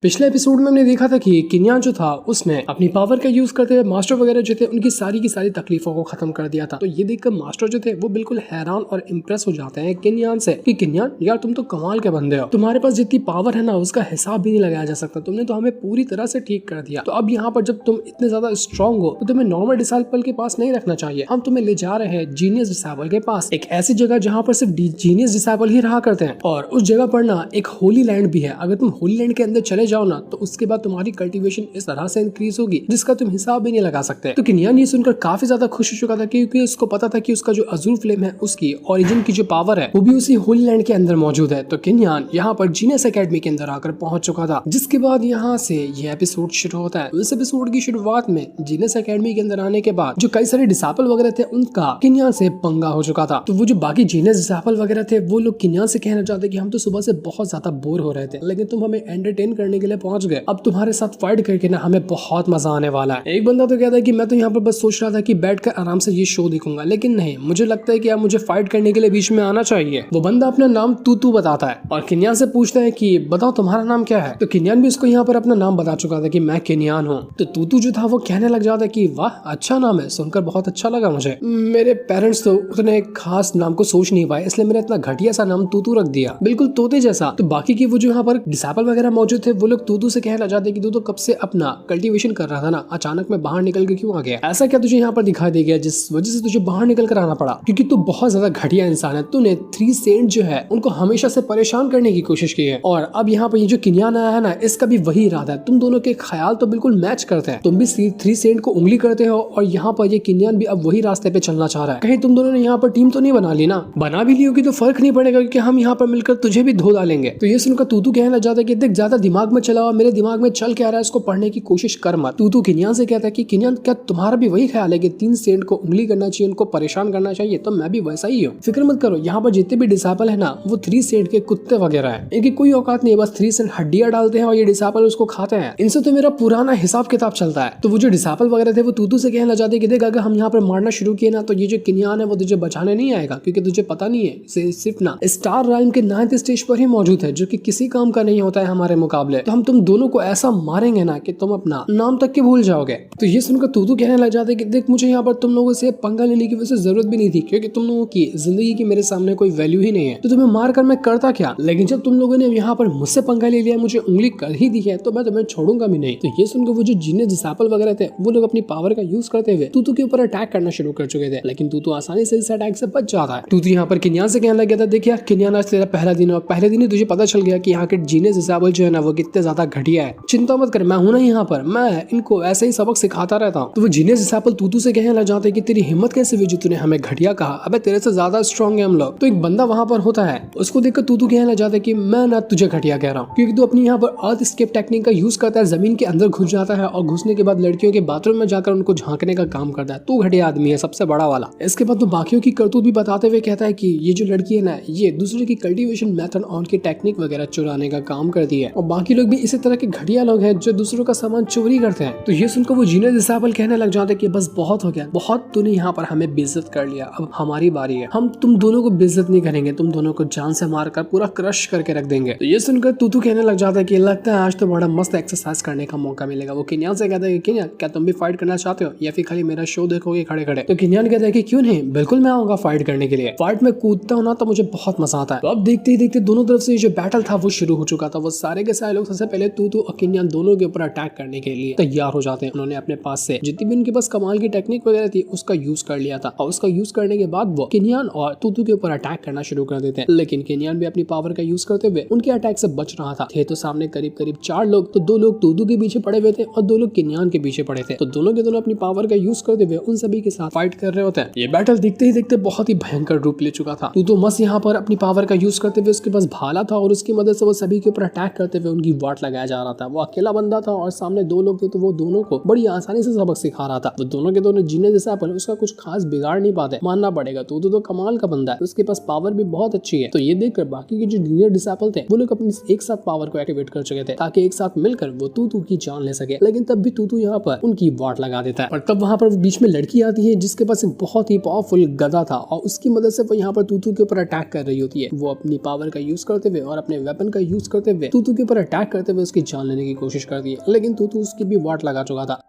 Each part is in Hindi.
पिछले एपिसोड में हमने देखा था कि किन्यान जो था उसने अपनी पावर का यूज करते हुए मास्टर वगैरह जो थे उनकी सारी की सारी तकलीफों को खत्म कर दिया था। तो ये देखकर मास्टर जो थे वो बिल्कुल हैरान और इम्प्रेस हो जाते हैं किन्यान से कि किन्यान यार तुम तो कमाल के बंदे हो, तुम्हारे पास जितनी पावर है ना उसका हिसाब भी नहीं लगाया जा सकता, तुमने तो हमें पूरी तरह से ठीक कर दिया। तो अब यहाँ पर जब तुम इतने ज्यादा स्ट्रॉन्ग हो तो तुम्हें नॉर्मल डिसाइपल के पास नहीं रखना चाहिए, हम तुम्हें ले जा रहे हैं जीनियस डिसाइपल के पास, एक ऐसी जगह जहाँ पर सिर्फ जीनियस डिसाइपल ही रहा करते हैं। और उस जगह पर ना एक होली लैंड भी है, अगर तुम होली लैंड के अंदर चले जाओ ना तो उसके बाद तुम्हारी कल्टीवेशन इस तरह से इंक्रीज होगी जिसका तुम हिसाब भी नहीं लगा सकते। तो किन्यान ये सुनकर काफी ज्यादा खुश हो चुका था क्योंकि उसको पता था कि उसका जो अजूर फ्लेम है उसकी ओरिजिन की जो पावर है वो भी उसी होली लैंड के अंदर मौजूद है। तो किन्यान यहाँ पर जीनियस एकेडमी के अंदर आकर पहुंच चुका था, जिसके बाद यहाँ से ये एपिसोड शुरू होता है। इस एपिसोड की शुरुआत में जीनियस एकेडमी के अंदर आने के बाद जो कई सारे डिसाइपल वगैरह थे उनका किन्यान से पंगा हो चुका था। तो वो जो बाकी जीनियस डिसाइपल वगैरह थे वो लोग किन्यान से कहना चाहते कि हम तो सुबह से बहुत ज्यादा बोर हो रहे थे लेकिन तुम हमें एंटरटेन करने के लिए पहुंच गए, अब तुम्हारे साथ फाइट करके ना हमें बहुत मजा आने वाला है। एक बंदा तो कहता है कि मैं तो यहाँ पर बस सोच रहा था कि बैठकर आराम से ये शो देखूंगा, लेकिन नहीं, मुझे लगता है कि अब मुझे फाइट करने के लिए बीच में आना चाहिए। वो बंदा अपना नाम तूतू बताता है और किन्यान से पूछता है कि बताओ तुम्हारा नाम क्या है। तो किन्यान भी उसको यहाँ पर अपना नाम बता चुका था कि मैं किन्यान हूँ। तो तूतू जो था वो कहने लग जाता है कि वाह अच्छा नाम है, सुनकर बहुत अच्छा लगा मुझे, मेरे पेरेंट्स तो उतने खास नाम को सोच नहीं पाए इसलिए मैंने इतना घटिया सा नाम तूतू रख दिया, बिल्कुल तोते जैसा। तो बाकी की वो जो यहाँ पर डिसाइपल वगैरह मौजूद थे वो लोग तूतू से कहने लग जाते कि तू तो कब से अपना कल्टीवेशन कर रहा था ना, अचानक में बाहर निकल के क्यों आ गया, ऐसा क्या तुझे यहाँ पर दिखाई दे गया जिस वजह से तुझे बाहर निकल कर आना पड़ा, क्योंकि तू बहुत ज्यादा घटिया इंसान है, तूने 3 सेंट जो है उनको हमेशा से परेशान करने की कोशिश की है। और अब यहाँ पर ये जो किन्यान आया है ना इसका भी वही इरादा है, तुम दोनों के ख्याल तो बिल्कुल मैच करते हैं, तुम भी 3 सेंट को उंगली करते हो और यहाँ पर ये किन्यान भी अब वही रास्ते पे चलना चाह रहा है। कहीं तुम दोनों ने यहाँ पर टीम तो नहीं बना ली ना, बना भी ली होगी तो फर्क नहीं पड़ेगा क्योंकि हम यहाँ पर मिलकर तुझे भी धो डालेंगे। तो ये सुनकर तूतू कहने लग जाता है कि देख ज्यादा दिमाग में चला, मेरे दिमाग में चल के आ रहा है इसको पढ़ने की कोशिश कर मत। तूतू किन्यान से कहता है कि किन्यान क्या तुम्हारा भी वही ख्याल है कि 3 सेंट को उंगली करना चाहिए, उनको परेशान करना चाहिए, तो मैं भी वैसा ही हूँ, फिक्र मत करो, यहाँ पर जितने भी डिसाइपल है ना वो 3 सेंट के कुत्ते वगैरह है, इनकी कोई औकात नहीं है, बस 3 सेंट हड्डियां डालते हैं और ये डिसाइपल उसको खाते हैं, इनसे तो मेरा पुराना हिसाब किताब चलता है। तो वो जो डिसाइपल वगैरह थे वो तूतू से कहने लग जाते कि देख अगर हम यहाँ पर मारना शुरू किए ना तो ये जो किन्यान है वो तुझे बचाने नहीं आएगा, क्योंकि तुझे पता नहीं है सिर्फ ना स्टार राइम के 9th स्टेज पर ही मौजूद है जो कि किसी काम का नहीं होता है हमारे मुकाबले, तो हम तुम दोनों को ऐसा मारेंगे ना कि तुम अपना नाम तक के भूल जाओगे। तो ये सुनकर तूतू कहने लग जाते कि देख मुझे यहाँ पर तुम लोगों से पंगा लेने की वैसे जरूरत भी नहीं थी क्योंकि तुम लोगों की जिंदगी की मेरे सामने कोई वैल्यू ही नहीं है, तो तुम्हें मार कर मैं करता क्या, लेकिन जब तुम लोगों ने यहाँ पर मुझसे पंगा ले लिया, मुझे उंगली कर ही दी है तो मैं तुम्हें छोड़ूंगा भी नहीं। तो ये सुनकर वो जो जीनियस डिसाइपल वगैरह थे वो लोग अपनी पावर का यूज करते हुए तूतू के ऊपर अटैक करना शुरू कर चुके थे, लेकिन तूतू आसानी से इस अटैक से बच जाता है। तूतू यहाँ पर किन्यान से कहने लग गया था देख यार किन्यान आज तेरा पहला दिन है, पहले दिन ही तुझे पता चल गया कि यहाँ के जीनियस डिसाइपल जो है ना वो कितने ज्यादा घटिया है, चिंता मत कर, मैं हूं ना यहाँ पर, मैं इनको ऐसे ही सबक सिखाता रहता हूँ। तो वो जीनियस डिसाइपल तूतू से कहने लग जाते कि तेरी हिम्मत कैसे हुई जो तूने हमें घटिया कहा, अबे तेरे से ज्यादा स्ट्रॉन्ग है हम लोग। तो एक बंदा वहां पर होता है, उसको देखकर तूतू कहने लग जाता है कि मैं ना तुझे घटिया कह रहा हूँ क्योंकि तू अपनी यहाँ पर अर्थ स्केप टेक्निक का यूज करता है, जमीन के अंदर घुस जाता है और घुसने के बाद लड़कियों के बाथरूम में जाकर उनको झांकने का काम करता है, तू घटिया आदमी है सबसे बड़ा वाला। इसके बाद तो बाकियों की करतूत भी बताते हुए कहता है कि ये जो लड़की है ना ये दूसरे की कल्टीवेशन मेथड और उनकी टेक्निक वगैरह चुराने का काम करती है और बाकी लोग भी इसी तरह के घटिया लोग हैं जो दूसरों का सामान चोरी करते हैं। तो ये सुनकर वो जीनियस डिसाइपल कहने लग जाते कि बस बहुत हो गया, बहुत तूने यहाँ पर हमें बेइज्जत कर लिया, अब हमारी बारी है, हम तुम दोनों को बेइज्जत नहीं करेंगे, तुम दोनों को जान से मारकर पूरा क्रश करके रख देंगे। तो ये सुनकर तूतू कहने लग जाता है कि लगता है आज तो बड़ा मस्त एक्सरसाइज करने का मौका मिलेगा। वो किन्यान से कहता है कि किन्यान क्या तुम भी फाइट करना चाहते हो या फिर खाली मेरा शो देखोगे खड़े खड़े। तो किन्यान कहता है कि क्यों नहीं, बिल्कुल मैं आऊंगा फाइट करने के लिए, फाइट में कूदता हूँ ना तो मुझे बहुत मजा आता है। तो अब देखते ही देखते दोनों तरफ से जो बैटल था वो शुरू हो चुका था, वो सारे के सारे लोग सबसे पहले तूतू और किन्यान दोनों के ऊपर अटैक करने के लिए तैयार हो जाते हैं। उन्होंने अपने पास से जितनी भी उनके पास कमाल की टेक्निक वगैरह थी उसका यूज कर लिया था और उसका यूज करने के बाद वो किन्यान और तूतू के ऊपर अटैक करना शुरू कर देते हैं, लेकिन किन्यान भी अपनी पावर का यूज करते हुए उनके अटैक से बच रहा था। थे तो सामने करीब करीब 4 लोग, तो 2 लोग तूतू के पीछे पड़े हुए थे और 2 लोग किन्यान के पीछे पड़े थे, तो दोनों के दोनों अपनी पावर का यूज करते हुए उन सभी के साथ फाइट कर रहे होते हैं। ये बैटल दिखते ही देखते बहुत ही भयंकर रूप ले चुका था। तूतू मस्त यहाँ पर अपनी पावर का यूज करते हुए उसके पास भाला था और उसकी मदद से वो सभी के ऊपर अटैक करते हुए उनकी वाट लगाया जा रहा था। वो अकेला बंदा था और सामने 2 लोग थे, तो वो दोनों को बड़ी आसानी से सबक सिखा रहा था। वो दोनों के दोनों जीनियस डिसाइपल उसका कुछ खास बिगाड़ नहीं पाते, मानना पड़ेगा। तो कमाल का बंदा है, उसके पास पावर भी बहुत अच्छी है। तो ये देखकर बाकी के जो जूनियर डिसाइपल थे वो लोग अपनी एक साथ पावर को एक्टिवेट कर चुके थे ताकि एक साथ मिलकर वो तूतू की जान ले सके, लेकिन तब भी तूतू यहाँ पर उनकी वाट लगा देता है। और तब वहाँ पर बीच में लड़की आती है जिसके पास एक बहुत ही पावरफुल गदा था और उसकी मदद से वो यहाँ पर तूतू के ऊपर अटैक कर रही होती है। वो अपनी पावर का यूज करते हुए और अपने वेपन का यूज करते हुए तूतू के ऊपर अटैक अटैक करते हुए उसकी जान लेने की कोशिश करती है, लेकिन तूतू उसकी भी वाट लगा चुका था।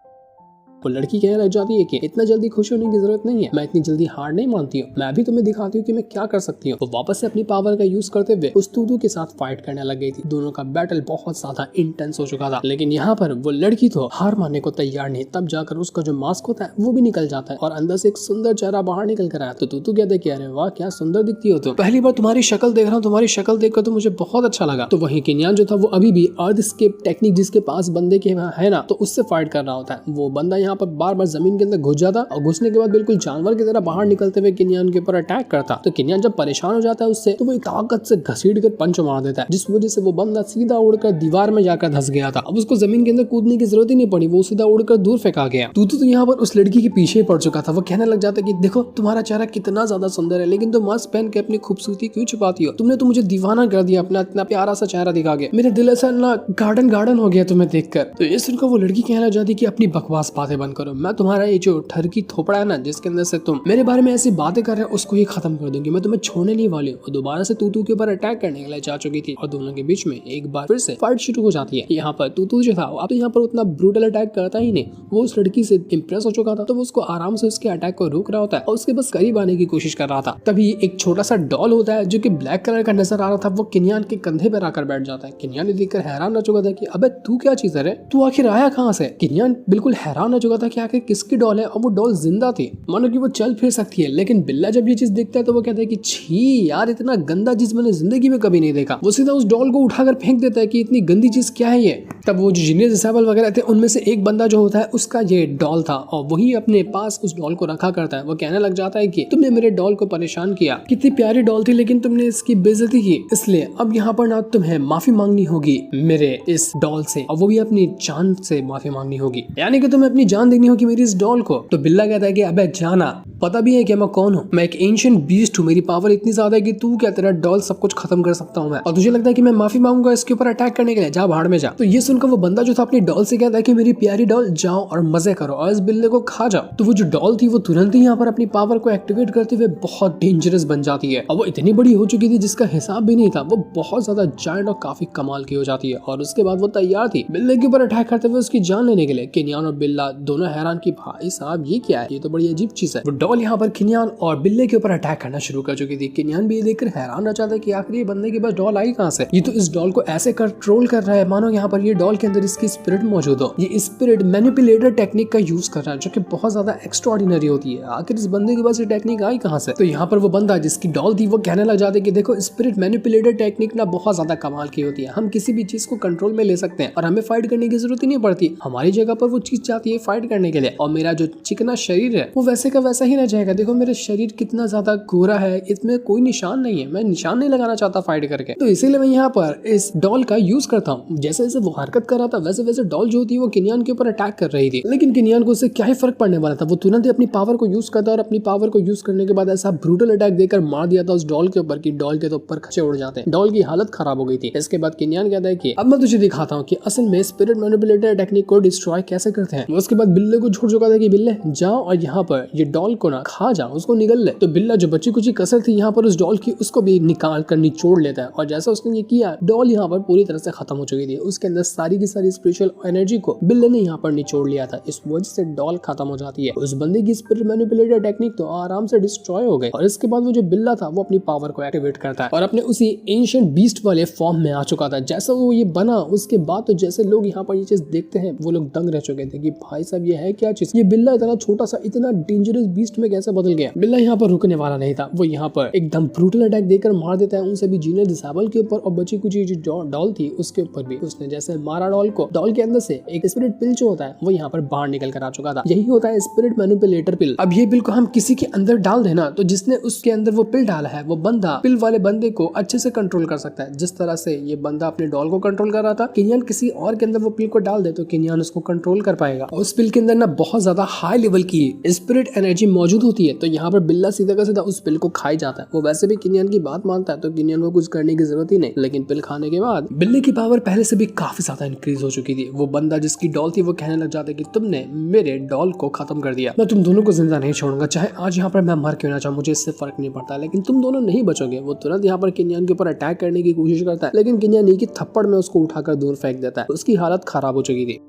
वो लड़की कहने लग जाती है कि इतना जल्दी खुश होने की जरूरत नहीं है, मैं इतनी जल्दी हार नहीं मानती हूँ, मैं अभी तुम्हें दिखाती हूँ कि मैं क्या कर सकती हूँ। वो वापस से अपनी पावर का यूज करते हुए उस तूतू के साथ फाइट करने लग गई थी। दोनों का बैटल बहुत ज्यादा इंटेंस हो चुका था, लेकिन यहाँ पर वो लड़की तो हार मानने को तैयार नहीं। तब जाकर उसका जो मास्क होता है वो भी निकल जाता है और अंदर से एक सुंदर चेहरा बाहर निकल कर आया। तो तूतू कहते कि अरे वाह क्या सुंदर दिखती हो तुम, पहली बार तुम्हारी शक्ल देख रहा हूँ, तुम्हारी शक्ल देखकर तो मुझे बहुत अच्छा लगा। तो वहीं किन्यान जो था वो अभी भी अर्धस्केप टेक्निक जिसके पास बंदे के है ना, तो उससे फाइट कर रहा होता है। वो बंदा यहाँ पर बार बार जमीन के अंदर घुस जाता और घुसने के बाद बिल्कुल जानवर की तरह बाहर निकलते हुए किन्यान के ऊपर अटैक करता। तो किन्यान जब परेशान हो जाता है उससे, तो वो एक ताकत से घसीट कर पंच मार देता है, जिस वजह से वो बंदा सीधा उड़कर दीवार में जाकर धंस गया था। अब उसको जमीन के अंदर कूदने की जरूरत ही नहीं पड़ी, वो सीधा उड़कर दूर फेंका गया। तूतू तो यहाँ पर उस लड़की के पीछे पड़ चुका था। वो कहने लग जाता कि देखो तुम्हारा चेहरा कितना ज्यादा सुंदर है, लेकिन तुम मास्क पहन के अपनी खूबसूरती क्यों छुपाती हो? तुमने तो मुझे दीवाना कर दिया अपना इतना प्यारा सा चेहरा दिखा के, मेरे दिल ऐसा ना गार्डन गार्डन हो गया तुम्हें देखकर। तो ये सुनकर वो लड़की कहने लग जाती कि अपनी बकवास बातें बंद करो, मैं तुम्हारा ये जो ठरकी थोपड़ा है ना जिसके अंदर से तुम मेरे बारे में ऐसी बातें कर रहे हो उसको ही खत्म कर दूंगी, मैं तुम्हें छोड़ने नहीं वाली हूँ। दोबारा से तूतू के ऊपर अटैक करने के लिए जा चुकी थी और दोनों के बीच में एक बार फिर से फाइट शुरू हो जाती है। यहाँ पर तूतू जो था अब तो यहाँ पर उतना ब्रूटल अटैक करता ही नहीं, वो उस लड़की से इंप्रेस हो चुका था, तो वो उसको आराम से उसके अटैक को रोक रहा होता है और उसके बस करीब आने की कोशिश कर रहा था। तभी एक छोटा सा डॉल होता है जो कि ब्लैक कलर का नजर आ रहा था, वो किन्यान के कंधे पर आकर बैठ जाता है। किन्यान ने देखकर हैरान रह चुका था कि अबे तू क्या चीज है, तू आखिर आया कहाँ से? किन्यान बिल्कुल हैरान रह चुका था कि आखिर किसकी डॉल है, और वो डॉल जिंदा थी, मानो कि वो चल फिर सकती है। लेकिन बिल्ला जब ये चीज देखता है तो वो कहता है कि छी यार, इतना गंदा चीज मैंने जिंदगी में कभी नहीं देखा। वो सीधा उस डॉल को उठाकर फेंक देता है कि इतनी गंदी चीज क्या है ये। तब वो जो जीनियस डिसेबल वगैरह थे उनमें से एक बंदा जो होता है उसका ये डॉल था और वही अपने पास उस डॉल को रखा करता है। वो कहने लग जाता है कि तुमने मेरे डॉल को परेशान किया, कितनी प्यारी डॉल थी लेकिन तुमने इसकी बेइज्जती की, इसलिए अब यहाँ पर ना तुम्हें माफी मांगनी होगी मेरे इस डॉल से, और वो भी अपनी जान से माफी मांगनी होगी, यानी कि तुम्हें अपनी जान देनी होगी मेरी इस डॉल को। तो बिल्ला कहता है कि अबे जाना, पता भी है कि मैं कौन हूँ, मैं एक एंशिएंट बीस्ट हूँ, मेरी पावर इतनी ज्यादा है कि तू क्या तेरा डॉल सब कुछ खत्म कर सकता हूँ मैं, और तुझे लगता है कि मैं माफी मांगूंगा इसके ऊपर अटैक करने के लिए, जा भाड़ में जा। तो ये सुनकर वो बंदा जो था अपनी डॉल से कहता है कि मेरी प्यारी डॉल जाओ और मजे करो और इस बिल्ले को खा जाओ। तो वो जो डॉल थी वो तुरंत ही यहाँ पर अपनी पावर को एक्टिवेट करते हुए बहुत डेंजरस बन जाती है और वो इतनी बड़ी हो चुकी थी जिसका हिसाब भी नहीं था। वो बहुत ज्यादा जायंट और काफी कमाल की हो जाती है और उसके बाद वो तैयार थी बिल्ले के ऊपर अटैक करते हुए उसकी जान लेने के लिए। किन्यान और बिल्ला दोनों हैरान कि भाई साहब ये क्या है, ये तो बड़ी अजीब चीज है। वो डॉल यहाँ पर किन्यान और बिल्ले के ऊपर अटैक करना शुरू कर चुकी थी। किन्यान भी ये देखकर हैरान रह जाता है कि आखिर ये बंदे के पास डॉल आई कहाँ से, ये तो इस डॉल को ऐसे कंट्रोल कर रहा है मानो यहाँ पर ये डॉल के अंदर इसकी स्पिरिट मौजूद हो। ये स्पिरिट मैनिपुलेटर टेक्निक का यूज कर रहा है जो कि बहुत ज्यादा एक्स्ट्राऑर्डिनरी होती है। आखिर इस बंदे के पास ये टेक्निक आई कहाँ से? तो यहाँ पर वो बंदा जिसकी डॉल थी वो कहने लग जाते कि देखो स्पिरिट मैनिपुलेटर टेक्निक ना बहुत ज्यादा कमाल की होती है, हम किसी भी चीज को कंट्रोल में ले सकते हैं और हमें फाइट करने की जरूरत ही नहीं पड़ती, हमारी जगह पर वो चीज चाहती है फाइट करने के लिए और मेरा जो चिकना शरीर है वो वैसे का वैसा ही रह जाएगा। देखो मेरा शरीर कितना ज्यादा गोरा है, इसमें कोई निशान नहीं है, मैं निशान नहीं लगाना चाहता फाइट करके, तो इसीलिए मैं यहाँ पर इस डॉल का यूज करता हूँ। जैसे जैसे वो हरकत कर रहा था वैसे वैसे डॉल जो थी वो किन्यान के ऊपर अटैक कर रही थी, लेकिन किन्यान को उससे क्या ही फर्क पड़ने वाला था। वो तुरंत ही अपनी पावर को यूज करता और अपनी पावर को यूज करने के बाद ऐसा ब्रूटल अटैक देकर मार दिया था उस डॉल के ऊपर कि डॉल के तो ऊपर खचे उड़ जाते हैं। डॉल की हालत खराब हो गई थी। इसके बाद किन्यान कहता है कि अब मैं तुझे दिखाता हूँ कि असल में स्पिरिट मैनिपुलेटर टेक्निक को डिस्ट्रॉय कैसे करते हैं। उसके बाद बिल्ले को छोड़ चुका था कि बिल्ले जाओ और यहाँ पर ये डॉल को ना खा जाओ, उसको निगल ले। तो बिल्ला जो बच्ची कुछ कसर थी यहाँ पर उस डॉल की उसको भी निकाल कर निचोड़ लेता है और जैसा उसने ये किया डॉल यहाँ पर पूरी तरह से खत्म हो चुकी थी। उसके अंदर सारी की सारी स्पिरिचुअल एनर्जी को बिल्ले ने यहाँ पर निचोड़ लिया था, इस वजह से डॉल खत्म हो जाती है। उस बंदे की स्पिरिट मैनिपुलेटर टेक्निक तो आराम से डिस्ट्रॉय हो गई और इसके बाद वो जो बिल्ला था वो अपनी पावर को एक्टिवेट करता है और अपने उसी एंशिएंट बीस्ट वाले फॉर्म में आ चुका था। जैसा वो ये बना उसके बाद तो जैसे लोग यहाँ पर ये चीज देखते हैं वो लोग दंग रह चुके थे कि भाई साहब ये है क्या चीज, ये बिल्ला इतना छोटा सा इतना डेंजरस बीस्ट में कैसे बदल गया। बिल्ला यहाँ पर रुकने वाला नहीं था, वो यहाँ पर एकदम ब्रूटल अटैक देकर मार देता है उनसे भी जीनियस डिसेबल के ऊपर और बची कुछ जो डॉल थी उसके ऊपर भी। उसने जैसे मारा डॉल को, डॉल के अंदर से एक स्पिरिट पिल जो होता है वो यहाँ पर बाहर निकल कर आ चुका था। यही होता है स्पिरिट मैनिपुलेटर पिल। अब ये पिल को हम किसी के अंदर डाल देना तो जिसने उसके अंदर वो पिल डाला है वो बंदा पिल वाले बंदे को अच्छे से कंट्रोल कर सकता है। जिस तरह से ये बंदा अपने डॉल को कंट्रोल कर रहा था, किन्यान किसी और के अंदर वो पिल को डाल दे तो किन्यान उसको कंट्रोल कर पाएगा और उस पिल के अंदर ना बहुत ज्यादा हाई लेवल की स्पिरिट एनर्जी मौजूद होती है। तो यहाँ पर बिल्ला सीधा का सीधा उस पिल को खाई जाता है। वो वैसे भी किनियन की बात मानता है तो किनियन को कुछ करने की जरूरत ही नहीं, लेकिन पिल खाने के बाद बिल्ली की पावर पहले से भी काफी ज्यादा इंक्रीज हो चुकी थी। वो बंदा जिसकी डॉल थी वो कहने लग जाता है कि तुमने मेरे डॉल को खत्म कर दिया, मैं तुम दोनों को जिंदा नहीं छोड़ूंगा, चाहे आज यहाँ पर मैं मर क्यों ना चाहूँ, मुझे इससे फर्क नहीं पड़ता, लेकिन तुम दोनों नहीं बचोगे। वो तुरंत यहाँ पर किनियन के ऊपर अटैक करने की कोशिश करता है, लेकिन किनियन एक ही थप्पड़ में उसको उठाकर दूर फेंक देता है। उसकी हालत खराब हो चुकी थी।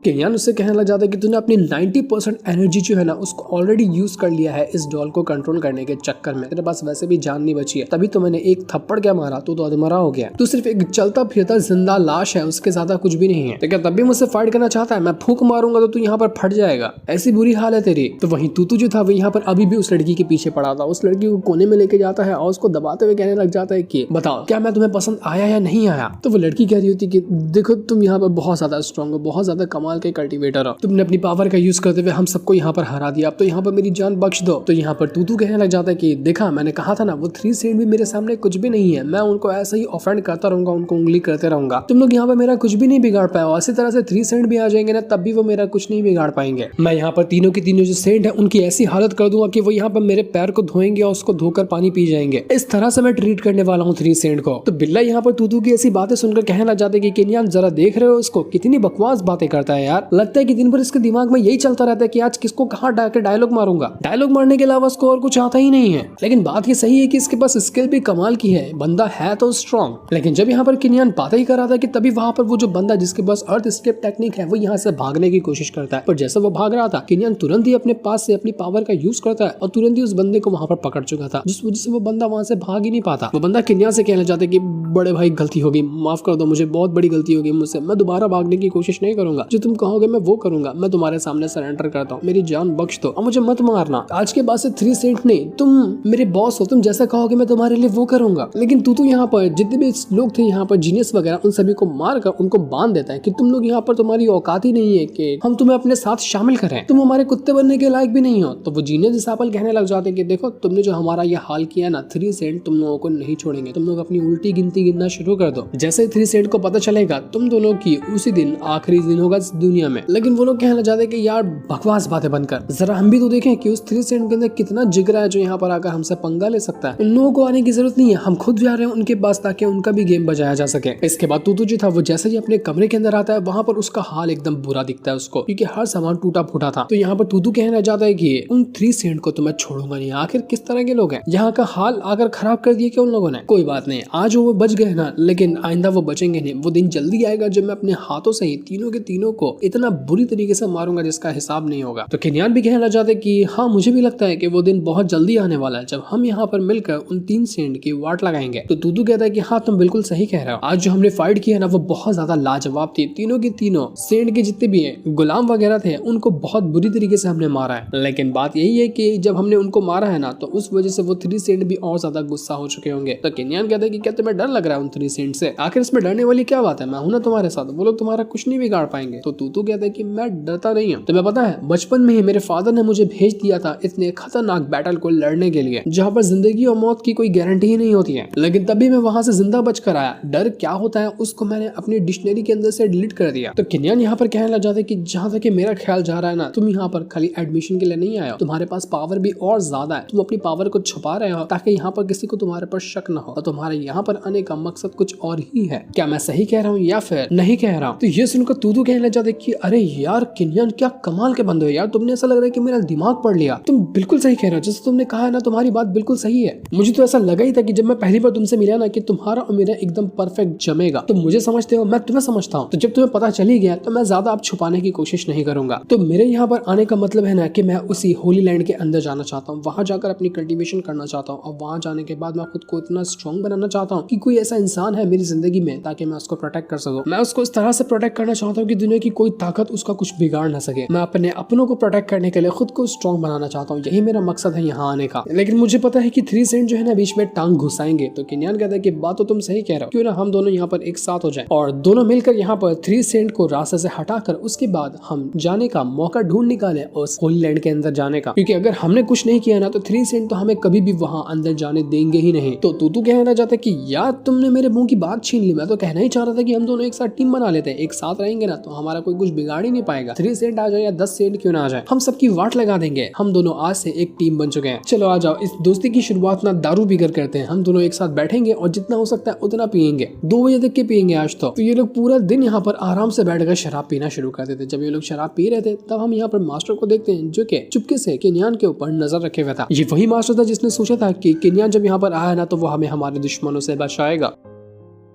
किनियन उससे कहने लग जाता है कि तूने अपनी 90% एनर्जी जो है ना उसको ऑलरेडी यूज कर लिया है इस डॉल को कंट्रोल करने के चक्कर में। तेरे पास वैसे भी जान नहीं बची है, तभी तो मैंने एक थप्पड़ क्या मारा, तू तो अधमरा हो गया, तू सिर्फ एक चलता फिरता जिंदा लाश है, उसके ज्यादा कुछ भी नहीं है। तो क्या तब भी मुझसे फाइट करना चाहता है? मैं फूंक मारूंगा तो तू यहाँ पर फट जाएगा, ऐसी बुरी हाल है तेरी। तो वहीं तूतू जो था वो यहाँ पर अभी भी उस लड़की के पीछे पड़ा था। उस लड़की को कोने में लेके जाता है और उसको दबाते हुए कहने लग जाता है कि बताओ क्या मैं तुम्हें पसंद आया या नहीं आया। तो वो लड़की कह रही होती कि देखो तुम यहाँ पर बहुत ज्यादा स्ट्रॉन्ग हो, बहुत ज्यादा कमाल के कल्टिवेटर हो, तुमने अपनी पावर का यूज करते हुए हम सबको यहाँ पर हरा दिया, अब तो यहाँ पर मेरी जान बख्श दो। तो यहाँ पर तूतू कहने लग जाता है कि देखा मैंने कहा था ना, वो 3 सेंट भी मेरे सामने कुछ भी नहीं है, मैं उनको ऐसे ही ऑफेंड करता रहूंगा, उनको उंगली करते रहूंगा, तुम लोग यहाँ पर मेरा कुछ भी नहीं बिगाड़ पाए। और इसी तरह से 3 सेंट भी आ जाएंगे ना तब भी वो मेरा कुछ नहीं बिगाड़ पाएंगे। मैं यहाँ पर तीनों की तीनों जो सेंट है उनकी ऐसी हालत कर दूंगा कि वो यहाँ पर मेरे पैर को धोएंगे और उसको धोकर पानी पी जाएंगे। इस तरह से मैं ट्रीट करने वाला हूँ 3 सेंट को। तो बिल्ला यहाँ पर तूतू की ऐसी बातें सुनकर कहने लग जाते कि किनियन जरा देख रहे हो इसको, कितनी बकवास बातें करता है यार, लगता है कि दिन भर इसके दिमाग में यही चलता रहता है कि आज किसको कहाँ डाके डायलॉग मारूंगा। डायलॉग मारने के अलावा उसको और कुछ आता ही नहीं है। लेकिन बात ये सही है कि इसके पास स्किल भी कमाल की है, बंदा है तो स्ट्रॉन्ग। लेकिन जब यहाँ पर किनियन बातें ही कर रहा था कि तभी वहां पर वो जो बंदा जिसके पास अर्थ स्केप टेक्निक है वो यहाँ से भागने की कोशिश करता है। पर जैसे वो भाग रहा था किनियन तुरंत ही अपने पास से अपनी पावर का यूज करता है और तुरंत ही उस बंदे को वहां पर पकड़ चुका था, जिस वजह से वो बंदा वहां से भाग ही नहीं पाता। वो बंदा किनियन से कहना चाहता है कि बड़े भाई गलती होगी, माफ कर दो, मुझे बहुत बड़ी गलती होगी मुझसे, मैं दोबारा भागने की कोशिश नहीं करूंगा, जो तुम कहोगे मैं वो करूंगा, मैं तुम्हारे सामने सरेंडर करता हूँ, मेरी जान बख्श दो और मुझे मत मारना। आज के बाद से 3 सेंट नहीं, तुम मेरे बॉस हो, तुम जैसा कहोगे मैं तुम्हारे लिए वो करूंगा। लेकिन तू यहाँ पर जितने भी लोग थे यहाँ पर जीनियस वगैरह उन सभी को मार कर उनको बांध देता है कि तुम लोग यहाँ पर, तुम्हारी औकात ही नहीं है कि हम तुम्हें अपने साथ शामिल करें, तुम हमारे कुत्ते बनने के लायक भी नहीं हो। तो वो जीनियस डिसाइपल कहने लग जाते कि देखो तुमने जो हमारा ये हाल किया ना, 3 सेंट तुम लोगों को नहीं छोड़ेंगे, तुम लोग अपनी उल्टी गिनती गिनना शुरू कर दो। जैसे 3 सेंट को पता चलेगा तुम दोनों की उसी दिन आखिरी दिन होगा इस दुनिया में। लेकिन वो लोग कहने लग जाते कि यार बकवास बातें बंद कर, जरा हम भी तो देखें कि उस 3 सेंट के अंदर कितना जिगरा है जो यहाँ पर आकर हमसे पंगा ले सकता है। इन लोगों को आने की जरूरत नहीं है, हम खुद जा रहे हैं उनके पास ताकि उनका भी गेम बजाया जा सके। इसके बाद तूतू जो था वो जैसे ही अपने कमरे के अंदर आता है वहां पर उसका हाल एकदम बुरा दिखता है उसको, क्योंकि हर सामान टूटा फूटा था। तो यहाँ पर तूतू कहना चाहता है कि उन 3 सेंट को तो मैं छोड़ूंगा नहीं, आखिर किस तरह के लोग हैं, यहाँ का हाल आकर खराब कर दिया क्या उन लोगों ने। कोई बात नहीं, आज वो बच गए ना, लेकिन आइंदा वो बचेंगे नहीं। वो दिन जल्दी आएगा जब मैं अपने हाथों से ही तीनों के तीनों को इतना बुरी तरीके से मारूंगा जिसका हिसाब नहीं होगा। तो किनियन भी कहना चाहते कि हाँ मुझे भी लगता है कि वो दिन बहुत जल्दी आने वाला है जब हम यहाँ पर मिलकर उन 3 सेंट की वाट लगाएंगे। तो तूतू कहता है कि हाँ तुम बिल्कुल सही कह रहे हो, आज जो हमने फाइट किया ना वो बहुत ज्यादा लाजवाब थी, तीनों के तीनों सेंट के जितने भी गुलाम वगैरह थे उनको बहुत बुरी तरीके से हमने मारा है। लेकिन बात यही है कि जब हमने उनको मारा है ना तो उस वजह से वो 3 सेंट भी और ज्यादा गुस्सा हो चुके होंगे। तो किनियन कहता है कि क्या तुम्हें डर लग रहा है उन 3 सेंट से, आखिर इसमें डरने वाली क्या बात है, मैं हूं ना तुम्हारे साथ, वो लोग तुम्हारा कुछ नहीं बिगाड़ पाएंगे। तो तूतू कहता है कि मैं डरता नहीं हूँ, तुम्हें पता है बचपन में ही मेरे फादर ने मुझे भेज दिया था इतने खतरनाक बैटल को लड़ने के लिए जहाँ पर जिंदगी और मौत की कोई गारंटी ही नहीं होती है, लेकिन तभी मैं वहां से जिंदा बचकर आया। डर क्या होता है उसको मैंने अपनी डिक्शनरी के अंदर से डिलीट कर दिया। तो किनियन यहाँ पर कहने लग जाता है कि जहाँ तक मेरा ख्याल जा रहा है ना, तुम यहाँ पर खाली एडमिशन के लिए नहीं आए हो, तुम्हारे पास पावर भी और ज्यादा है, तुम अपनी पावर को छुपा रहे हो ताकि यहाँ पर किसी को तुम्हारे पर शक न हो, और तुम्हारे यहाँ पर आने का मकसद कुछ और ही है। क्या मैं सही कह रहा हूँ या फिर नहीं कह रहा हूँ? तो ये सुनकर तूतू कहने लग जाते कि अरे यार किनियन क्या कमाल के बंदे हो यार, तुमने ऐसा लग रहा है कि मेरा दिमाग पढ़ लिया, तुम बिल्कुल सही कह रहे हो, जैसे तुमने कहा है ना तुम्हारी बात बिल्कुल सही है। मुझे तो ऐसा लगा ही था कि जब मैं पहली बार तुमसे मिला ना कि तुम्हारा और मेरा एकदम परफेक्ट जमेगा। तुम मुझे समझते हो, मैं तुम्हें समझता हूँ, तो जब तुम्हें पता चली गया तो मैं ज्यादा अब छुपाने की कोशिश नहीं करूंगा। तो मेरे यहाँ पर आने का मतलब है ना कि मैं उसी होली लैंड के अंदर जाना चाहता हूँ, वहां जाकर अपनी कल्टीवेशन करना चाहता हूँ, और वहां जाने के बाद मैं खुद को इतना स्ट्रॉन्ग बनाना चाहता हूँ कि कोई ऐसा इंसान है मेरी जिंदगी में ताकि मैं उसको प्रोटेक्ट कर सकूँ। मैं उसको इस तरह से प्रोटेक्ट करना चाहता हूँ कि दुनिया की कोई ताकत उसका कुछ बिगाड़ ना सके। मैं अपने अपनों को प्रोटेक्ट करने के लिए खुद को स्ट्रॉन्ग बनाना चाहता हूँ, यही मेरा मकसद है यहाँ आने का। लेकिन मुझे पता है कि 3 सेंट जो है ना बीच में टांग घुसाएंगे। तो किनियन कहता है कि बात तो तुम सही कह रहे हो, क्यों ना हम दोनों यहाँ पर एक साथ हो जाएं और दोनों मिलकर यहाँ पर 3 सेंट को रास्ते से हटाकर उसके बाद हम जाने का मौका ढूंढ निकाले उस होली लैंड के अंदर जाने का, क्योंकि अगर हमने कुछ नहीं किया ना तो 3 सेंट तो हमें कभी भी वहां अंदर जाने देंगे ही नहीं। तो तू कहना चाहता है कि यार तुमने मेरे मुंह की बात छीन ली, मैं तो कहना ही चाह रहा था कि हम दोनों एक साथ टीम बना लेते हैं, एक साथ रहेंगे ना तो हमारा कोई कुछ बिगाड़ ही नहीं पाएगा। 3 सेंट आ जाए या 10 सेंट क्यों ना आ जाए, हम सबकी वाट लगा देंगे। हम दोनों आज से एक टीम बन चुके हैं। चलो आ जाओ, इस दोस्ती की शुरुआत ना दारू पीकर करते हैं। हम दोनों एक साथ बैठेंगे और जितना हो सकता है उतना पियेंगे। 2 बजे तक के पियेंगे आज तो ये लोग पूरा दिन यहाँ पर आराम से बैठकर शराब पीना शुरू कर देते। जब ये लोग शराब पी रहे थे तब हम यहाँ पर मास्टर को देखते हैं जो कि चुपके से केन्यान के ऊपर नजर रखे हुए था। ये वही मास्टर था जिसने सोचा था कि केन्यान जब यहाँ पर आया ना तो वो हमें हमारे दुश्मनों से बचाएगा।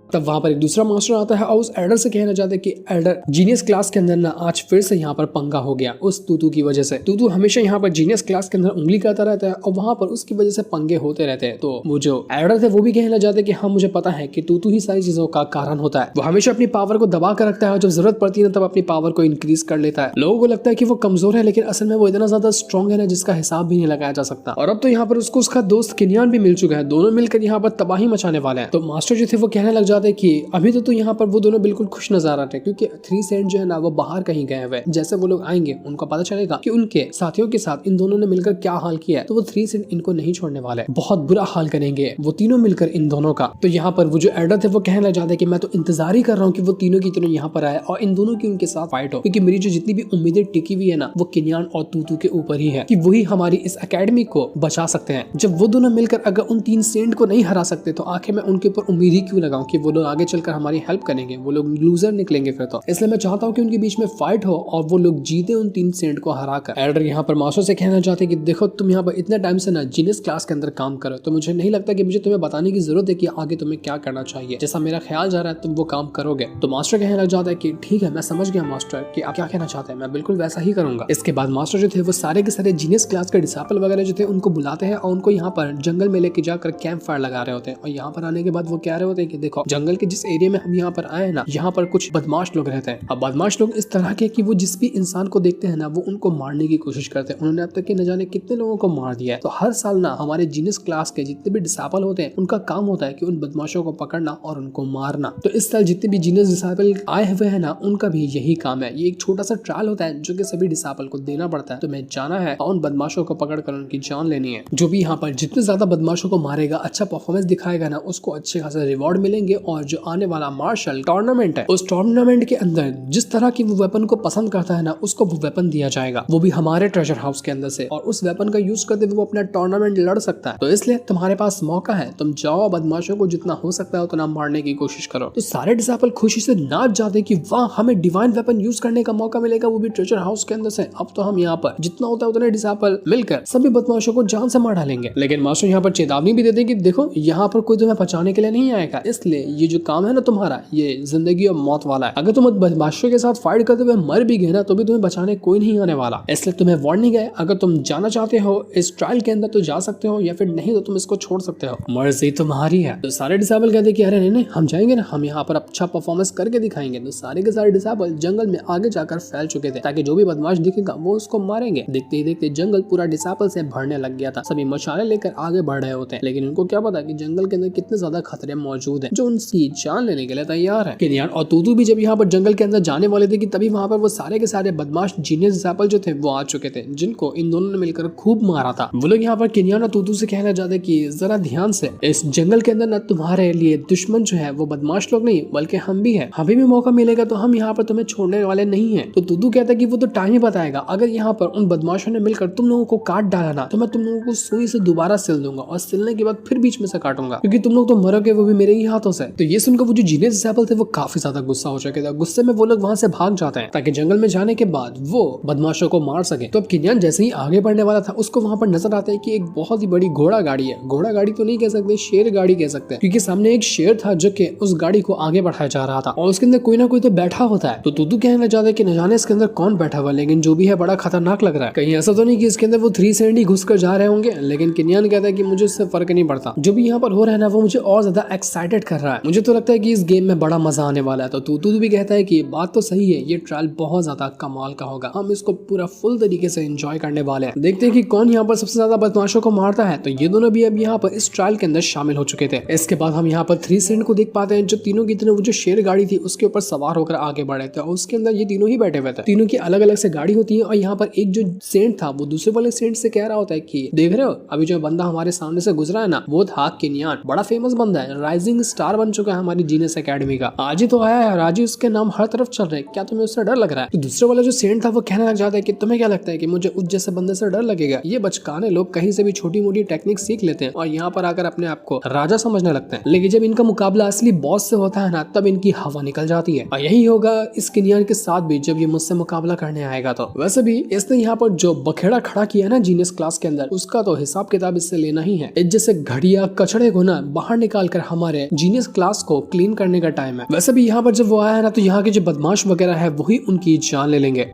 तब वहां पर एक दूसरा मास्टर आता है और उस एल्डर से कहना चाहते हैं कि एल्डर, जीनियस क्लास के अंदर ना आज फिर से यहाँ पर पंगा हो गया उस तूतू की वजह से। तूतू हमेशा यहाँ पर जीनियस क्लास के अंदर उंगली करता रहता है और वहां पर उसकी वजह से पंगे होते रहते हैं। तो वो जो एल्डर थे वो भी कहना चाहते हैं कि हाँ मुझे पता है कि तूतू ही सारी चीजों का कारण होता है। वो हमेशा अपनी पावर को दबा कर रखता है और जब जरूरत पड़ती है तब अपनी पावर को इंक्रीज कर लेता है। लोगों को लगता है कि वो कमजोर है लेकिन असल में वो इतना ज्यादा स्ट्रॉन्ग है ना जिसका हिसाब भी नहीं लगाया जा सकता। और अब तो यहाँ पर उसको उसका दोस्त केन्यान भी मिल चुका है। दोनों मिलकर यहाँ पर तबाही मचाने वाले हैं। तो मास्टर जो थे वो कहने लग जाते हैं कि अभी तो यहाँ पर वो दोनों बिल्कुल खुश नजर आ रहे हैं क्योंकि 3 सेंट जो है ना वो बाहर कहीं गए हुए। जैसे वो लोग आएंगे उनको पता चलेगा कि उनके साथियों के साथ इन दोनों ने मिलकर क्या हाल किया है, तो वो 3 सेंट इनको नहीं छोड़ने वाले, बहुत बुरा हाल करेंगे वो तीनों मिलकर इन दोनों का। तो यहाँ पर वो जो एल्डर थे वो कहने लग जाते हैं कि मैं तो इंतजार ही कर रहा हूँ कि वो तीनों की तीनों यहाँ पर आए और इन दोनों की उनके साथ फाइट हो, क्योंकि मेरी जो जितनी भी उम्मीदें टिकी हुई है ना वो केन्यान और तूतू के ऊपर ही है कि वही हमारी इस एकेडमी को बचा सकते हैं। जब वो दोनों मिलकर अगर उन 3 सेंट को नहीं हरा सकते तो आखिर मैं उनके ऊपर उम्मीद ही क्यों लगाऊं कि वो लोग आगे चलकर हमारी हेल्प करेंगे। वो लोग लूजर निकलेंगे फिर तो। इसलिए मैं चाहता हूँ कि उनके बीच में फाइट हो और वो लोग जीते उन 3 सेंट को हराकर। एल्डर यहाँ पर मास्टर से कहना चाहते हैं कि देखो तुम यहाँ पर इतने टाइम से ना जीनियस क्लास के अंदर काम करो, तो मुझे नहीं लगता कि मुझे तुम्हें बताने की जरूरत है कि आगे तुम्हें क्या करना चाहिए। जैसा मेरा ख्याल जा रहा है तुम वो काम करोगे। तो मास्टर कहने लग जाता है कि ठीक है मैं समझ गया मास्टर कि आप क्या कहना चाहते हैं, मैं बिल्कुल वैसा ही करूंगा। इसके बाद मास्टर जो थे वो सारे के सारे जीनियस क्लास के डिसाइपल वगैरह जो थे उनको बुलाते हैं और उनको यहाँ पर जंगल में लेके जाकर कैंप फायर लगा रहे होते हैं। और यहाँ पर आने के बाद वो कह रहे होते हैं कि देखो जंगल के जिस एरिया में हम यहाँ पर आए हैं ना यहाँ पर कुछ बदमाश लोग रहते हैं। अब बदमाश लोग इस तरह के कि वो जिस भी इंसान को देखते हैं ना वो उनको मारने की कोशिश करते हैं। उन्होंने अब तक के न जाने कितने लोगों को मार दिया है। तो हर साल ना हमारे जीनियस क्लास के जितने भी डिसाइपल होते हैं उनका काम होता है कि उन बदमाशों को पकड़ना और उनको मारना। तो इस साल जितने भी जीनियस डिसाइपल आए हुए हैं ना उनका भी यही काम है। ये एक छोटा सा ट्रायल होता है जो कि सभी डिसाइपल को देना पड़ता है। तो मैं जाना है और उन बदमाशों को पकड़कर उनकी जान लेनी है। जो भी यहाँ पर जितने ज्यादा बदमाशों को मारेगा, अच्छा परफॉर्मेंस दिखाएगा ना, उसको अच्छे खासे रिवॉर्ड मिलेंगे। और जो आने वाला मार्शल टूर्नामेंट है उस टूर्नामेंट के अंदर जिस तरह की वो वेपन को पसंद करता है ना उसको वो वेपन दिया जाएगा, वो भी हमारे ट्रेजर हाउस के अंदर से। और उस वेपन का यूज करते हुए वो अपना टूर्नामेंट लड़ सकता है। तो इसलिए तुम्हारे पास मौका है, तुम जाओ बदमाशों को जितना हो सकता है उतना मारने की कोशिश करो। तो सारे डिसाइपल खुशी से नाच जाते कि वाह हमें डिवाइन वेपन यूज करने का मौका मिलेगा, वो भी ट्रेजर हाउस के अंदर से। अब तो हम यहाँ पर जितना होता है उतने डिसाइपल मिलकर सभी बदमाशों को जान से मार डालेंगे। लेकिन मास्टर यहाँ पर चेतावनी भी देते कि देखो यहाँ पर कोई तुम्हें बचाने के लिए नहीं आएगा, इसलिए ये जो काम है ना तुम्हारा ये जिंदगी और मौत वाला है। अगर तुम बदमाशों के साथ फाइट करते हुए मर भी गए ना तो भी तुम्हें बचाने कोई नहीं आने वाला। इसलिए तुम्हें वार्निंग है, अगर तुम जाना चाहते हो इस ट्रायल के अंदर तो जा सकते हो या फिर नहीं तो तुम इसको छोड़ सकते हो, मर्जी तुम्हारी है। तो सारे डिसाइबल कहते कि अरे नहीं हम जाएंगे ना, हम यहाँ पर अच्छा परफॉर्मेंस करके दिखाएंगे। तो सारे के सारे डिसाइबल जंगल में आगे जाकर फैल चुके थे ताकि जो भी बदमाश दिखेगा वो उसको मारेंगे। देखते ही देखते जंगल पूरा डिसाइबल से भरने लग गया था। सभी मशाले लेकर आगे बढ़ रहे होते हैं, लेकिन उनको क्या पता कि जंगल के अंदर कितने ज्यादा खतरे मौजूद हैं जो उनकी जान लेने के लिए तैयार है। केन्यान और तूतू भी जब यहाँ पर जंगल के अंदर जाने वाले थे कि तभी वहाँ पर वो सारे के सारे बदमाश जीनियस डिसाइपल जो थे वो आ चुके थे, जिनको इन दोनों ने मिलकर खूब मारा था। वो लोग यहाँ पर केन्यान और तूतू से कहना चाहते कि जरा ध्यान से, इस जंगल के अंदर न तुम्हारे लिए दुश्मन जो है वो बदमाश लोग नहीं बल्कि हम भी है। हमें भी मौका मिलेगा तो हम यहाँ पर तुम्हें छोड़ने वाले नहीं है। तो तूतू कहता है कि वो तो टाइम ही बताएगा। अगर यहाँ पर उन बदमाशों ने मिलकर तुम लोगों को काट डाला ना तो मैं तुम लोगों को सुई से दोबारा सिल दूंगा और सिलने के बाद फिर बीच में से काटूंगा, क्योंकि तुम लोग तो मरोगे वो भी मेरे ही हाथों से। तो ये सुनकर वो जो जीनियस डिसाइपल थे वो काफी ज्यादा गुस्सा हो चुके थे। गुस्से में वो लोग वहां से भाग जाते हैं ताकि जंगल में जाने के बाद वो बदमाशों को मार सके। तो अब केन्यान जैसे ही आगे बढ़ने वाला था उसको वहां पर नजर आता है कि एक बहुत ही बड़ी घोड़ा गाड़ी है। घोड़ा गाड़ी तो नहीं कह सकते, शेर गाड़ी कह सकते हैं, क्योंकि सामने एक शेर था जो कि उस गाड़ी को आगे बढ़ाया जा रहा था और उसके अंदर कोई ना कोई तो बैठा होता है। तो तूतू कहने लग जाता है कि न जाने इसके अंदर कौन बैठा हुआ, लेकिन जो भी है बड़ा खतरनाक लग रहा है। कहीं ऐसा तो नहीं कि इसके अंदर वो 3 सेंट ही घुस कर जा रहे होंगे। लेकिन केन्यान कहता है कि मुझे इससे फर्क नहीं पड़ता, जो भी यहाँ पर हो रहा है ना वो मुझे और ज्यादा एक्साइटेड कर रहा है। मुझे तो लगता है कि इस गेम में बड़ा मजा आने वाला है। तो तूतू भी कहता है कि बात तो सही है, ये ट्रायल बहुत ज्यादा कमाल का होगा, हम इसको पूरा फुल तरीके से एंजॉय करने वाले हैं। देखते हैं कि कौन यहाँ पर सबसे ज्यादा बदमाशों को मारता है। तो ये दोनों भी अब यहाँ पर इस ट्रायल के अंदर शामिल हो चुके थे। इसके बाद हम यहाँ पर 3 सेंट को देख पाते हैं जो तीनों की तीनों वो जो शेर गाड़ी थी उसके ऊपर सवार होकर आगे बढ़े थे और उसके अंदर ये तीनों ही बैठे हुए थे। तीनों की अलग अलग से गाड़ी होती है और यहाँ पर एक जो सेंट था वो दूसरे वाले सेंट से कह रहा होता है कि देख रहे हो अभी जो बंदा हमारे सामने से गुजरा है ना वो था केन्यान, बड़ा फेमस बंदा है, राइजिंग स्टार बन बन चुका है हमारी जीनियस एकेडमी का। आज ही तो आया है और आज ही उसके नाम हर तरफ चल रहे हैं, क्या तुम्हें उससे डर लग रहा है? तो दूसरे वाला जो सेंट था वो कहने लग जाता है कि तुम्हें क्या लगता है कि मुझे उस जैसे बंदे से डर लगेगा? ये बचकाने लोग कहीं से भी छोटी मोटी टेक्निक सीख लेते हैं और यहाँ पर आकर अपने आप को राजा समझने लगते हैं, लेकिन जब इनका मुकाबला असली बॉस से होता है ना, तब इनकी हवा निकल जाती है। और यही होगा इस किनियान के साथ भी जब ये मुझसे मुकाबला करने आएगा। तो वैसे भी इसने यहाँ पर जो बखेड़ा खड़ा किया है ना जीनियस क्लास के अंदर, उसका तो हिसाब किताब इससे लेना ही है। इस जैसे घड़िया कचड़े को ना बाहर निकाल कर हमारे जीनियस क्लास को क्लीन करने का टाइम है। वैसे भी यहाँ पर जब वो आया है ना, तो यहाँ के जो बदमाश वगैरह है वही उनकी जान ले लेंगे।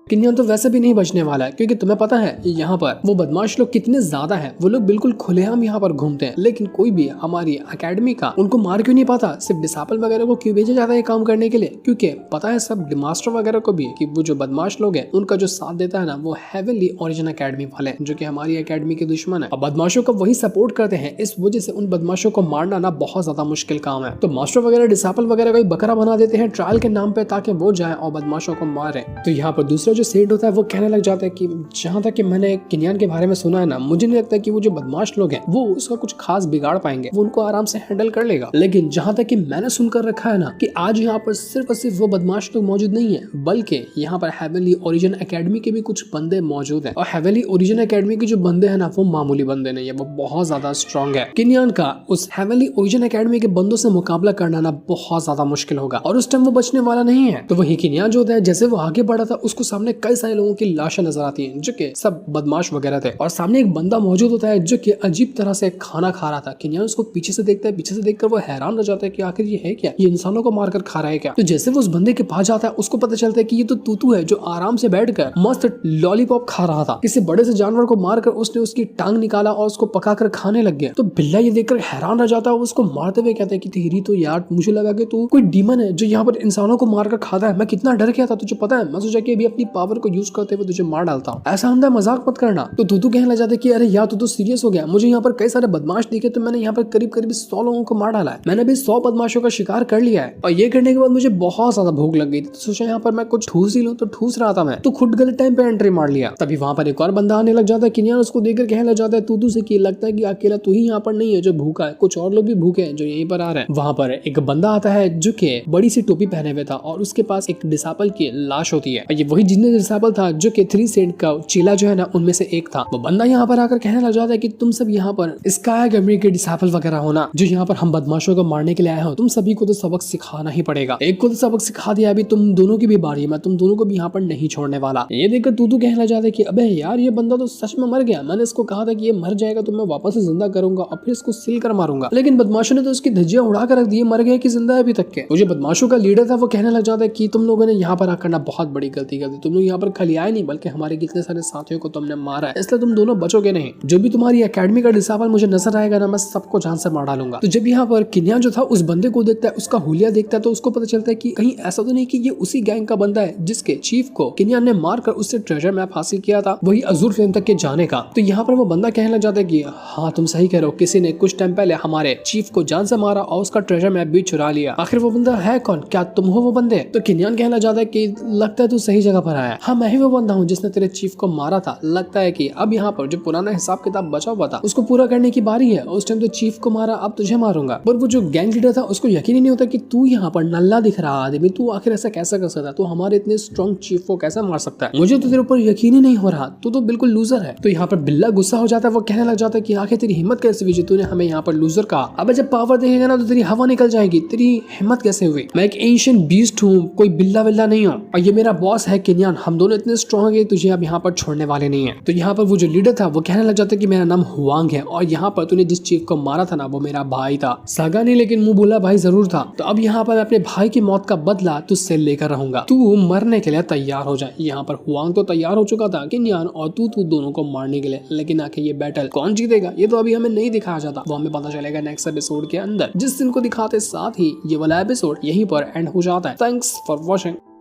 किनियान तो वैसे भी नहीं बचने वाला है, क्योंकि तुम्हें पता है यहाँ पर वो बदमाश लोग कितने ज्यादा हैं। वो लोग बिल्कुल खुलेआम यहाँ पर घूमते हैं, लेकिन कोई भी हमारी एकेडमी का उनको मार क्यों नहीं पाता? सिर्फ डिसाइपल वगैरह को क्यों भेजा जाता है काम करने के लिए? क्योंकि पता है सब मास्टर वगैरह को भी कि वो जो बदमाश लोग हैं उनका जो साथ देता है ना, वो हेवनली ओरिजिन एकेडमी वाले जो की हमारी एकेडमी के दुश्मन है और बदमाशों का वही सपोर्ट करते हैं। इस वजह से उन बदमाशों को मारना ना बहुत ज्यादा मुश्किल काम है। तो मास्टर वगैरह डिसाइपल वगैरह को बकरा बना देते हैं ट्रायल के नाम पे, ताकि वो जाए और बदमाशों को मारे। तो यहाँ पर दूसरा जो सेठ होता है वो कहने लग जाता है कि जहाँ तक कि मैंने किनियान के बारे में सुना है ना, मुझे नहीं लगता कि वो जो बदमाश लोग हैं वो उसका कुछ खास बिगाड़ पाएंगे, वो उनको आराम से हैंडल कर लेगा। लेकिन जहाँ तक कि मैंने सुनकर रखा है ना कि आज यहाँ पर सिर्फ और सिर्फ वो बदमाश लोग मौजूद नहीं है, बल्कि यहाँ पर हेवनली ओरिजिन एकेडमी के भी कुछ बंदे मौजूद हैं। और हेवनली ओरिजिन एकेडमी के जो बंदे हैं ना, वो मामूली बंदे नहीं है, वो बहुत ज्यादा स्ट्रॉन्ग है। किनियान का उस हेवनली ओरिजिन एकेडमी के बंदों से मुकाबला करना ना बहुत ज्यादा मुश्किल होगा और उस टाइम वो बचने वाला नहीं है। तो वही किनियान जो होता है, जैसे वो आगे बढ़ा था उसको सामने कई सारे लोगों की लाशें नजर आती हैं जो कि सब बदमाश वगैरह थे, और सामने एक बंदा मौजूद होता है जो कि अजीब तरह से खाना खा रहा था। किनियान उसको पीछे से देखता है, पीछे से देखकर वो हैरान रह जाता है कि आखिर ये है क्या, ये इंसानों को मारकर खा रहा है क्या? तो जैसे वो उस बंदे के पास जाता है उसको पता चलता है कि ये तो तूतू है जो आराम से बैठकर मस्त लॉलीपॉप खा रहा था। किसी बड़े से जानवर को मारकर उसने उसकी टांग निकाला और उसको पकाकर खाने लग गया। तो बिल्ला ये देखकर हैरान रह जाता है, उसको मारते हुए कहता है कि तेरी तो यार, मुझे लगा कि तू कोई डीमन है जो यहाँ पर इंसानों को मारकर खाता है। मैं कितना डर गया था, तुझे पता है? मैं सोचा कि अभी अपनी पावर को यूज करते हुए तुझे मार डालता हूँ। ऐसा हमदा मजाक मत करना। तो तू कहने लग जाते कि अरे यार तू तो सीरियस हो गया, मुझे यहाँ पर कई सारे बदमाश दिखे तो मैंने यहाँ पर करीब करीब 100 लोगों को मार डाला है, मैंने भी 100 बदमाशों का शिकार कर लिया है और ये करने के बाद मुझे बहुत ज्यादा भूख लग गई थी, तो सोचा यहाँ पर मैं कुछ ठूस ही लूं। तो ठूस रहा था मैं, तो खुद गलत टाइम पे एंट्री मार लिया। तभी वहां पर एक और बंदा आने लग जाता है। किनियान उसको देखकर कहने लग जाता है तू से कि लगता है कि अकेला तू ही यहाँ पर नहीं है जो भूखा है, कुछ और लोग भी भूखे हैं जो यहीं पर आ रहे हैं। वहां पर एक बंदा आता है जो कि बड़ी सी टोपी पहने हुए था और उसके पास एक डिसाइपल की लाश होती है। ये वही जिन्ने डिसाइपल था जो कि 3 सेंट का चेला जो है ना उनमें से एक था। वो बंदा यहाँ पर आकर कहने लग जाता है कि तुम सब यहाँ पर स्काई एकेडमी के डिसाइपल वगैरह हो ना, जो यहाँ पर हम बदमाशों को मारने के लिए आए हो, तुम सभी को तो सबक सिखाना ही पड़ेगा। एक को तो सबक सिखा दिया, अभी तुम दोनों की भी बारी है, मैं तुम दोनों को भी यहाँ पर नहीं छोड़ने वाला। ये देखकर तू कहने लग जाता है कि अबे यार ये बंदा तो सच में मर गया, मैंने इसको कहा था कि ये मर जाएगा तो मैं वापस से जिंदा करूंगा और फिर इसको सिल कर मारूंगा, लेकिन बदमाशों ने तो उसकी धज्जियां उड़ा कर रख दी, मर गया कि जिंदा है अभी तक के। तो जो बदमाशों का लीडर था वो कहने लग जाता है कि तुम लोगों ने यहाँ पर आकर ना बहुत बड़ी गलती कर दी, तुम लोग यहाँ पर खाली आए नहीं बल्कि हमारे कितने सारे साथियों को तुमने मारा है, इसलिए तुम दोनों बचोगे नहीं। जो भी तुम्हारी एकेडमी का डिसाइपल मुझे नजर आएगा ना, मैं सबको जान से मार डालूंगा। तो जब यहाँ पर किनियान जो था उस बंदे को देखता है, उसका हुलिया देखता है, तो उसको पता चलता है कि कहीं ऐसा तो नहीं कि ये उसी गैंग का बंदा है जिसके चीफ को किनियान ने मारकर उससे ट्रेजर मैप हासिल किया था, वही अजूर फ्लेम तक के जाने का। तो यहाँ पर वो बंदा कहने लग जाता है कि हाँ तुम सही कह रहे हो, किसी ने कुछ टाइम पहले हमारे चीफ को जान से मारा और उसका ट्रेजर मैप भी चुरा लिया। आखिर वो बंदा है कौन, क्या तुम हो वो बंदे? तो किनियान कहना जाता है कि लगता है तू सही जगह पर आया, हाँ मैं ही वो बंदा हूँ जिसने तेरे चीफ को मारा था। लगता है कि अब यहाँ पर जो पुराना हिसाब किताब बचा हुआ था उसको पूरा करने की बारी है। उस टाइम तो चीफ को मारा, अब तुझे मारूंगा। पर वो जो गैंग लीडर था उसको यकीन ही नहीं होता कि तू यहाँ पर नल्ला दिख रहा आदमी, तू आखिर ऐसा कैसा कर सकता है, तू हमारे इतने स्ट्रॉन्ग चीफ को कैसे मार सकता है, मुझे तो तेरे ऊपर यकीन ही नहीं हो रहा, तू तो बिल्कुल लूजर है। तो यहाँ पर बिल्ला गुस्सा हो जाता है, वो कहने लग जाता है कि आखिर तेरी हिम्मत कैसे हुई, तूने हमें यहाँ पर लूजर कहा, अब जब पावर देखेगा ना तो तेरी हवा निकल जाएगी, तेरी हिम्मत कैसे हुई? मैं एक एंशिएंट बीस्ट हूँ, कोई बिल्ला विल्ला नहीं हूँ, और ये मेरा बॉस है किनियान, हम दोनों इतने स्ट्रॉन्ग है तुझे अब यहाँ पर छोड़ने वाले नहीं है। तो यहाँ पर वो जो लीडर था वो कहने लग जाता है कि मेरा नाम हुआंग है और यहाँ पर तूने जिस चीफ को मारा था ना वो मेरा भाई था, सगा नहीं लेकिन मुंह बोला भाई जरूर था। तो अब यहाँ पर मैं अपने भाई की मौत का बदला तुझसे लेकर रहूंगा, तू मरने के लिए तैयार हो जाए। यहाँ पर हुआंग तो तैयार हो चुका था किनियान और तू दोनों को मारने के लिए, लेकिन आखिर ये बैटल कौन जीतेगा ये तो अभी हमें नहीं दिखाया जाता, वो हमें पता चलेगा नेक्स्ट एपिसोड के अंदर, जिस दिन को दिखाते साथ ही ये वाला एपिसोड यहीं पर एंड हो जाता है। Thanks for watching.